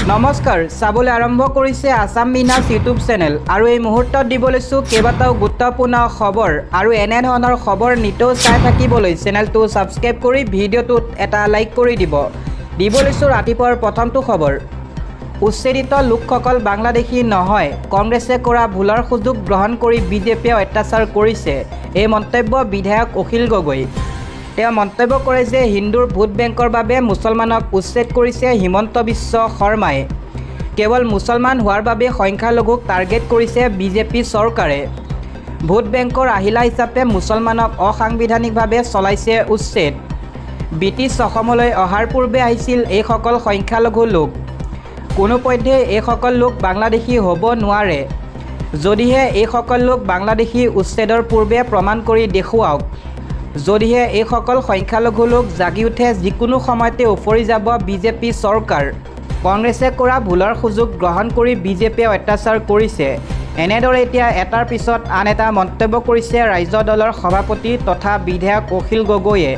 নমস্কাৰ চাবলৈ আৰম্ভ কৰিছে আসাম বিনাছ ইউটিউব চেনেল আৰু এই মুহূৰ্তত দিব লৈছোঁ কেইবাটাও গুৰুত্বপূৰ্ণ খবৰ আৰু এনে ধৰণৰ খবৰ নিতৌ চাই থাকিবলৈ চেনেলটো সাবস্ক্ৰাইব কৰি ভিডিঅ'টোত এটা লাইক কৰি দিব লৈছোঁ ৰাতিপুৱাৰ প্ৰথমটো খবৰ উচ্ছেদিত লোকসকল বাংলাদেশী নহয় কংগ্ৰেছে কৰা ভুলৰ সুযোগ গ্ৰহণ কৰি বিজেপিয়ে অত্যাচাৰ কৰিছে এই মন্তব্য বিধায়ক অখিল গগৈ তেওঁ মন্তব্য কৰে যে হিন্দুৰ ভোট বেংকৰ বাবে মুছলমানক উচ্ছেদ কৰিছে হিমন্ত বিশ্ব শৰ্মাই কেৱল মুছলমান হোৱাৰ বাবে সংখ্যালঘুক টাৰ্গেট কৰিছে বিজেপি চৰকাৰে ভোট বেংকৰ আহিলা হিচাপে মুছলমানক অসাংবিধানিকভাৱে চলাইছে উচ্ছেদ ব্ৰিটিছ অসমলৈ অহাৰ পূৰ্বে আহিছিল এইসকল সংখ্যালঘু লোক কোনোপধ্যে এইসকল লোক বাংলাদেশী হ'ব নোৱাৰে যদিহে এইসকল লোক বাংলাদেশী উচ্ছেদৰ পূৰ্বে প্ৰমাণ কৰি দেখুৱাওক যদিহে এইসকল সংখ্যালঘু লোক জাগি উঠে যিকোনো সময়তে উফৰি যাব বিজেপি চৰকাৰ কংগ্ৰেছে কৰা ভুলৰ সুযোগ গ্ৰহণ কৰি বিজেপিয়ে অত্যাচাৰ কৰিছে এনেদৰে এতিয়া এটাৰ পিছত আন এটা মন্তব্য কৰিছে ৰাজ্য দলৰ সভাপতি তথা বিধায়ক অখিল গগৈয়ে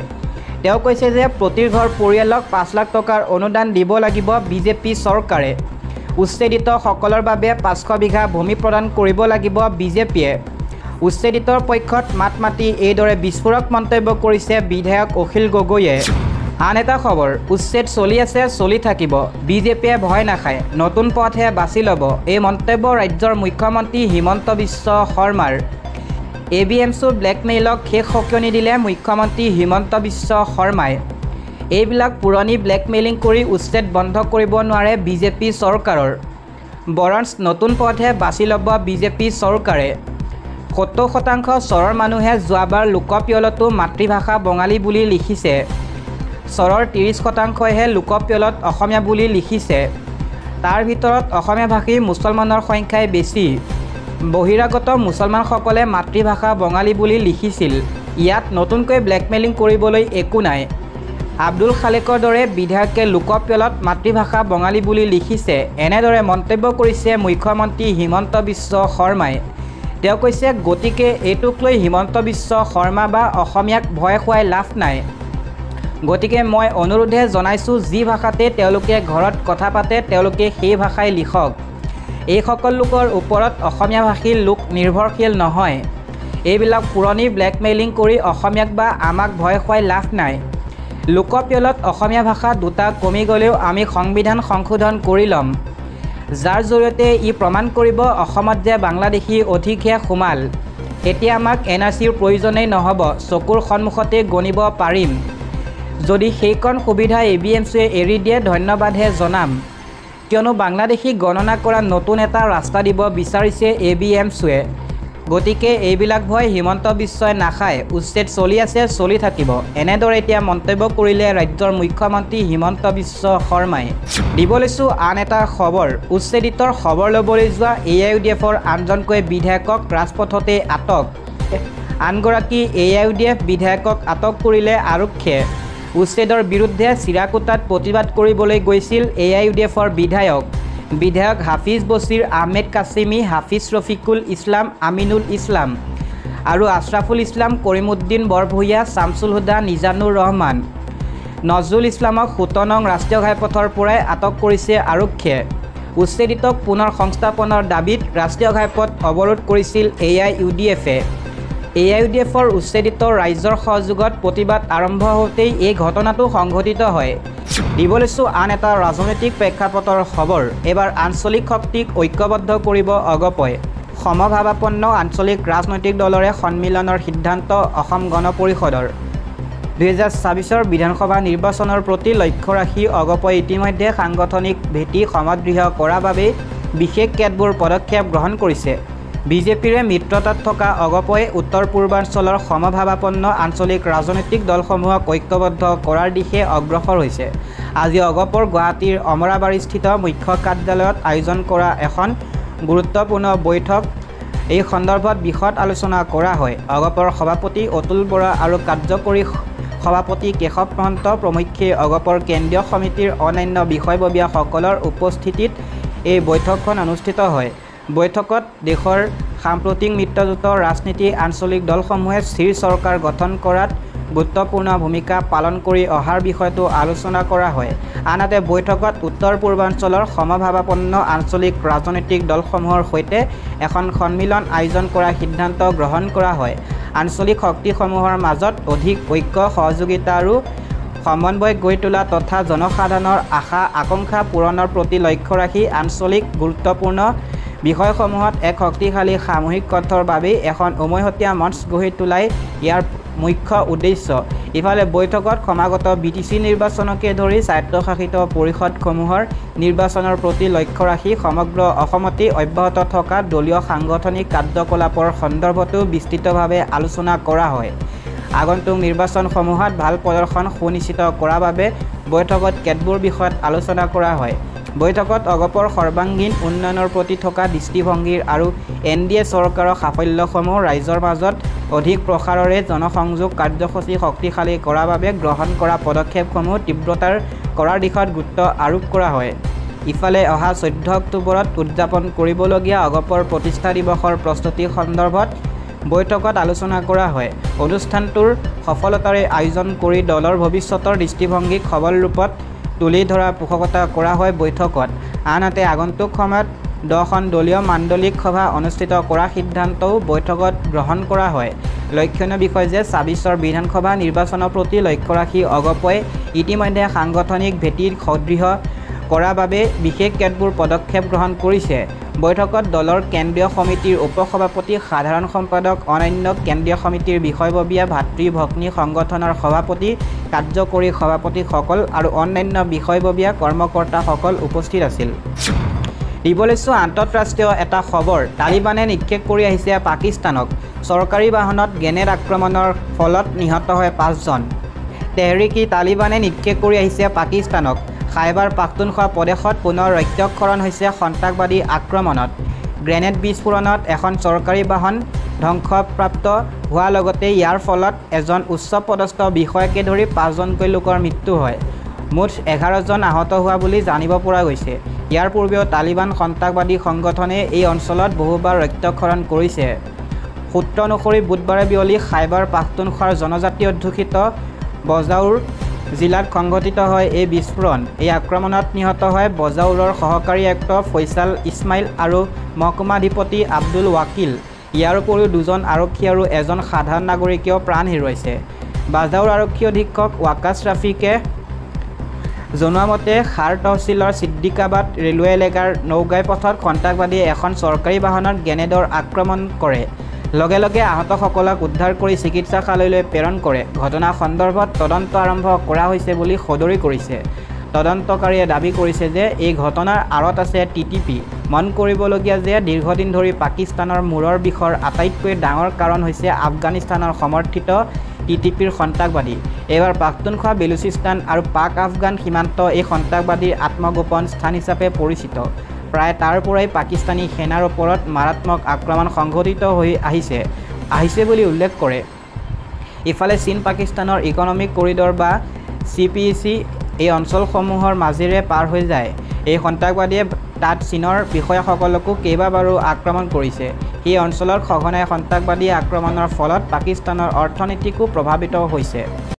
তেওঁ কৈছে যে প্ৰতি ঘৰ পৰিয়ালক 5 লাখ টকাৰ অনুদান দিব লাগিব বিজেপি চৰকাৰে উচ্ছেদিত সকলৰ বাবে 500 বিঘা ভূমি প্ৰদান কৰিব লাগিব বিজেপিয়ে উচ্ছেদিতৰ পক্ষত মাত মাতি এইদৰে বিস্ফোৰক মন্তব্য কৰিছে বিধায়ক অখিল গগৈয়ে আন এটা খবৰ উচ্ছেদ চলি আছে চলি থাকিব বিজেপিয়ে ভয় নাখায় নতুন পথহে বাছি ল'ব এই মন্তব্য ৰাজ্যৰ মুখ্যমন্ত্ৰী হিমন্ত বিশ্ব শৰ্মাৰ এবিএমছৰ ব্লেকমেইলক শেষ সকিয়নি দিলে মুখ্যমন্ত্ৰী হিমন্ত বিশ্ব শৰ্মাই এইবিলাক পুৰণি ব্লেকমেইলিং কৰি উচ্ছেদ বন্ধ কৰিব নোৱাৰে বিজেপি চৰকাৰৰ বৰঞ্চ নতুন পথহে বাছি ল'ব বিজেপি চৰকাৰে 70% চৰৰ মানুহে যোৱাবাৰ লোকপিয়লতো মাতৃভাষা বঙালী বুলি লিখিছে চৰৰ 30%হে লোকপিয়লত অসমীয়া বুলি লিখিছে তাৰ ভিতৰত অসমীয়া ভাষী মুছলমানৰ সংখ্যাই বেছি বহিৰাগত মুছলমানসকলে মাতৃভাষা বঙালী বুলি লিখিছিল ইয়াত নতুনকৈ ব্লেকমেইলিং কৰিবলৈ একো নাই আব্দুল খালেকৰ দৰে বিধায়কে লোকপিয়লত মাতৃভাষা বঙালী বুলি লিখিছে এনেদৰে মন্তব্য কৰিছে মুখ্যমন্ত্ৰী হিমন্ত বিশ্ব শৰ্মাই তেওঁ কৈছে গতিকে এইটোক লৈ হিমন্ত বিশ্ব শৰ্মা বা অসমীয়াক ভয় খুৱাই লাভ নাই গতিকে মই অনুৰোধে জনাইছোঁ যি ভাষাতে তেওঁলোকে ঘৰত কথা পাতে তেওঁলোকে সেই ভাষাই লিখক এইসকল লোকৰ ওপৰত অসমীয়া ভাষী লোক নিৰ্ভৰশীল নহয় এইবিলাক পুৰণি ব্লেকমেইলিং কৰি অসমীয়াক বা আমাক ভয় খুৱাই লাভ নাই লোকপিয়লত অসমীয়া ভাষা দুটা কমি গ'লেও আমি সংবিধান সংশোধন কৰি ল'ম যাৰ জৰিয়তে ই প্ৰমাণ কৰিব অসমত যে বাংলাদেশী অধিকহে সোমাল এতিয়া আমাক এনআৰচিৰ প্ৰয়োজনেই নহ'ব চকুৰ সন্মুখতে গণিব পাৰিম যদি সেইকণ সুবিধা এবিএমচিয়ে এৰি দিয়ে ধন্যবাদহে জনাম কিয়নো বাংলাদেশী গণনা কৰা নতুন এটা ৰাস্তা দিব বিচাৰিছে এবিএমচিয়ে গতিকে এইবিলাক ভয় হিমন্ত বিশ্বই নাখায় উচ্ছেদ চলি আছে চলি থাকিব এনেদৰে এতিয়া মন্তব্য কৰিলে ৰাজ্যৰ মুখ্যমন্ত্ৰী হিমন্ত বিশ্ব শৰ্মাই দিব লৈছোঁ আন এটা খবৰ উচ্ছেদিতৰ খবৰ ল'বলৈ যোৱা AIUDFৰ আনজনকৈ বিধায়কক ৰাজপথতে আটক আনগৰাকী AIUDF বিধায়কক আটক কৰিলে আৰক্ষীয়ে উচ্ছেদৰ বিৰুদ্ধে চিৰাকুটাত প্ৰতিবাদ কৰিবলৈ গৈছিল AIUDFৰ বিধায়ক হাফিজ বছিৰ আহমেদ কাছিমি হাফিজ ৰফিকুল ইছলাম আমিনুল ইছলাম আৰু আশৰাফুল ইছলাম কৰিমুদ্দিন বৰভূঞা শামছুল হুদা নিজানুৰ ৰহমান নজৰুল ইছলামক 17 নং ৰাষ্ট্ৰীয় ঘাইপথৰ পৰাই আটক কৰিছে আৰক্ষীয়ে উচ্ছেদিতক পুনৰ সংস্থাপনৰ দাবীত ৰাষ্ট্ৰীয় ঘাইপথ অৱৰোধ কৰিছিল AIUDFে AIUDFৰ উচ্ছেদিত ৰাইজৰ সহযোগত প্ৰতিবাদ আৰম্ভ হওঁতেই এই ঘটনাটো সংঘটিত হয় দিব লৈছোঁ আন এটা ৰাজনৈতিক প্ৰেক্ষাপটৰ খবৰ এবাৰ আঞ্চলিক শক্তিক ঐক্যবদ্ধ কৰিব অগপই সমভাৱাপন্ন আঞ্চলিক ৰাজনৈতিক দলৰে সন্মিলনৰ সিদ্ধান্ত অসম গণ পৰিষদৰ 2024 বিধানসভা নিৰ্বাচনৰ প্ৰতি লক্ষ্য ৰাখি অগপই ইতিমধ্যে সাংগঠনিক ভেটি সমাদৃঢ় কৰাৰ বাবে বিশেষ কেতবোৰ পদক্ষেপ গ্ৰহণ কৰিছে বিজেপিৰে মিত্ৰতাত থকা অগপই উত্তৰ পূৰ্বাঞ্চলৰ সমভাৱাপন্ন আঞ্চলিক ৰাজনৈতিক দলসমূহক ঐক্যবদ্ধ কৰাৰ দিশে অগ্ৰসৰ হৈছে আজি অগপৰ গুৱাহাটীৰ অমৰাবাৰীস্থিত মুখ্য কাৰ্যালয়ত আয়োজন কৰা এখন গুৰুত্বপূৰ্ণ বৈঠক এই সন্দৰ্ভত বিশদ আলোচনা কৰা হয় অগপৰ সভাপতি অতুল বৰা আৰু কাৰ্যকৰী সভাপতি কেশৱ মহন্ত প্ৰমুখ্যে অগপৰ কেন্দ্ৰীয় সমিতিৰ অন্যান্য বিষয়ববীয়াসকলৰ উপস্থিতিত এই বৈঠকখন অনুষ্ঠিত হয় বৈঠকত দেশৰ সাম্প্ৰতিক মিত্ৰজোঁটৰ ৰাজনীতি আঞ্চলিক দলসমূহে স্থিৰ চৰকাৰ গঠন কৰাত গুৰুত্বপূৰ্ণ ভূমিকা পালন কৰি অহাৰ বিষয়টো আলোচনা কৰা হয়। আনহাতে বৈঠকত উত্তৰ পূৰ্বাঞ্চলৰ সমভাৱাপন্ন আঞ্চলিক ৰাজনৈতিক দলসমূহৰ সৈতে এখন সন্মিলন আয়োজন কৰাৰ সিদ্ধান্ত গ্ৰহণ কৰা হয়। আঞ্চলিক শক্তিসমূহৰ মাজত অধিক ঐক্য সহযোগিতা আৰু সমন্বয় গঢ়ি তোলা তথা জনসাধাৰণৰ আশা আকাংক্ষা পূৰণৰ প্ৰতি লক্ষ্য ৰাখি আঞ্চলিক গুৰুত্বপূৰ্ণ বিষয়সমূহত এক শক্তিশালী সামূহিক কণ্ঠৰ বাবেই এখন উমৈহতীয়া মঞ্চ গঢ়ি তোলাই ইয়াৰ মুখ্য উদ্দেশ্য। ইফালে বৈঠকত সমাগত বিটিচি নিৰ্বাচনকে ধৰি স্বায়ত্তশাসিত পৰিষদসমূহৰ নিৰ্বাচনৰ প্ৰতি লক্ষ্য ৰাখি সমগ্ৰ অসমতে অব্যাহত থকা দলীয় সাংগঠনিক কাৰ্যকলাপৰ সন্দৰ্ভতো বিস্তৃতভাৱে আলোচনা কৰা হয়। আগন্তুক নিৰ্বাচনসমূহত ভাল প্ৰদৰ্শন সুনিশ্চিত কৰাৰ বাবে বৈঠকত কেতবোৰ বিষয়ত আলোচনা কৰা হয়। বৈঠকত অগপৰ সৰ্বাংগীন উন্নয়নৰ প্ৰতি থকা দৃষ্টিভংগীৰ আৰু NDA চৰকাৰৰ সাফল্যসমূহ ৰাইজৰ মাজত অধিক প্ৰসাৰেৰে জনসংযোগ কাৰ্যসূচী শক্তিশালী কৰাৰ বাবে গ্ৰহণ কৰা পদক্ষেপসমূহ তীব্ৰতাৰ কৰাৰ দিশত গুৰুত্ব আৰোপ কৰা হয়। ইফালে অহা 14 অক্টোবৰত উদযাপন কৰিবলগীয়া অগপৰ প্ৰতিষ্ঠা দিৱসৰ প্ৰস্তুতি সন্দৰ্ভত বৈঠকত আলোচনা কৰা হয়। অনুষ্ঠানটোৰ সফলতাৰে আয়োজন কৰি দলৰ ভৱিষ্যতৰ দৃষ্টিভংগীক সবল ৰূপত তুলি ধৰাৰ পোষকতা কৰা হয় বৈঠকত। আনহাতে আগন্তুক সময়ত 10খন দলীয় মাণ্ডলিক সভা অনুষ্ঠিত কৰাৰ সিদ্ধান্তও বৈঠকত গ্ৰহণ কৰা হয়। লক্ষণীয় বিষয় যে 26ৰ বিধানসভা নিৰ্বাচনৰ প্ৰতি লক্ষ্য ৰাখি অগপই ইতিমধ্যে সাংগঠনিক ভেটি সুদৃঢ় কৰাৰ বাবে বিশেষ কেতবোৰ পদক্ষেপ গ্ৰহণ কৰিছে। বৈঠকত দলৰ কেন্দ্ৰীয় সমিতিৰ উপসভাপতি সাধাৰণ সম্পাদক অন্যান্য কেন্দ্ৰীয় সমিতিৰ বিষয়ববীয়া ভাতৃ ভগ্নী সংগঠনৰ সভাপতি কাৰ্যকৰী সভাপতিসকল আৰু অন্যান্য বিষয়ববীয়া কৰ্মকৰ্তাসকল উপস্থিত আছিল। দিবলৈছোঁ আন্তঃৰাষ্ট্ৰীয় এটা খবৰ। তালিবানে নিক্ষেপ কৰি আহিছে পাকিস্তানক। চৰকাৰী বাহনত গ্ৰেনেড আক্ৰমণৰ ফলত নিহত হয় 5জন। তেহৰিকি তালিবানে নিক্ষেপ কৰি আহিছে পাকিস্তানক। খাইবাৰ পাখতুনখোৱা প্ৰদেশত পুনৰ ৰক্তক্ষৰণ হৈছে সন্ত্ৰাসবাদী আক্ৰমণত। গ্ৰেনেড বিস্ফোৰণত এখন চৰকাৰী বাহন ধ্বংসপ্ৰাপ্ত হোৱাৰ লগতে ইয়াৰ ফলত এজন উচ্চপদস্থ বিষয়াকে ধৰি 5জনকৈ লোকৰ মৃত্যু হয়। মুঠ 11জন আহত হোৱা বুলি জানিব পৰা গৈছে। ইয়াৰ পূৰ্বেও তালিবান সন্ত্ৰাসবাদী সংগঠনে এই অঞ্চলত বহুবাৰ ৰক্তক্ষৰণ কৰিছে। সূত্ৰ অনুসৰি বুধবাৰে বিয়লি খাইবাৰ পাখতুনখোৱাৰ জনজাতি অধ্যুষিত বজাউৰ জিলাত সংঘটিত হয় এই বিস্ফোৰণ। এই আক্ৰমণত নিহত হয় বজাউৰৰ সহকাৰী আয়ুক্ত ফৈছাল ইছমাইল আৰু মহকুমাধিপতি আব্দুল ৱাকিল। ইয়াৰ উপৰিও 2জন আৰক্ষী আৰু এজন সাধাৰণ নাগৰিকেও প্ৰাণ হেৰুৱাইছে। বাজাউৰ আৰক্ষী অধীক্ষক ৱাকাছ ৰাফিকে জনোৱা মতে খাৰ তহচিলৰ ছিদ্দিকাবাদ ৰেলৱে এলেকাৰ নৌগাই পথত সন্ত্ৰাসবাদীয়ে এখন চৰকাৰী বাহনত গ্ৰেনেডৰ আক্ৰমণ কৰে। লগে লগে আহতসকলক উদ্ধাৰ কৰি চিকিৎসালয়লৈ প্ৰেৰণ কৰে। ঘটনা সন্দৰ্ভত তদন্ত আৰম্ভ কৰা হৈছে বুলি সদৰি কৰিছে। তদন্তকাৰীয়ে দাবী কৰিছে যে এই ঘটনাৰ আঁৰত আছে TTP। মন কৰিবলগীয়া যে দীৰ্ঘদিন ধৰি পাকিস্তানৰ মূৰৰ বিষৰ আটাইতকৈ ডাঙৰ কাৰণ হৈছে আফগানিস্তানৰ সমৰ্থিত TTPৰ সন্ত্ৰাসবাদী। এইবাৰ পাখতুনখোৱা বেলুচিস্তান আৰু পাক আফগান সীমান্ত এই সন্ত্ৰাসবাদীৰ আত্মগোপন স্থান হিচাপে পৰিচিত। প্ৰায় তাৰ পৰাই পাকিস্তানী সেনাৰ ওপৰত মাৰাত্মক আক্ৰমণ সংঘটিত হৈ আহিছে বুলি উল্লেখ কৰে। ইফালে চীন পাকিস্তানৰ ইকনমিক কৰিডৰ বা CPEC এই অঞ্চলসমূহৰ মাজেৰে পাৰ হৈ যায়। এই সন্ত্ৰাসবাদীয়ে তাত চীনৰ বিষয়াসকলকো কেইবাবাৰো আক্ৰমণ কৰিছে। সেই অঞ্চলত সঘনাই সন্ত্ৰাসবাদী আক্ৰমণৰ ফলত পাকিস্তানৰ অৰ্থনীতিকো প্ৰভাৱিত হৈছে।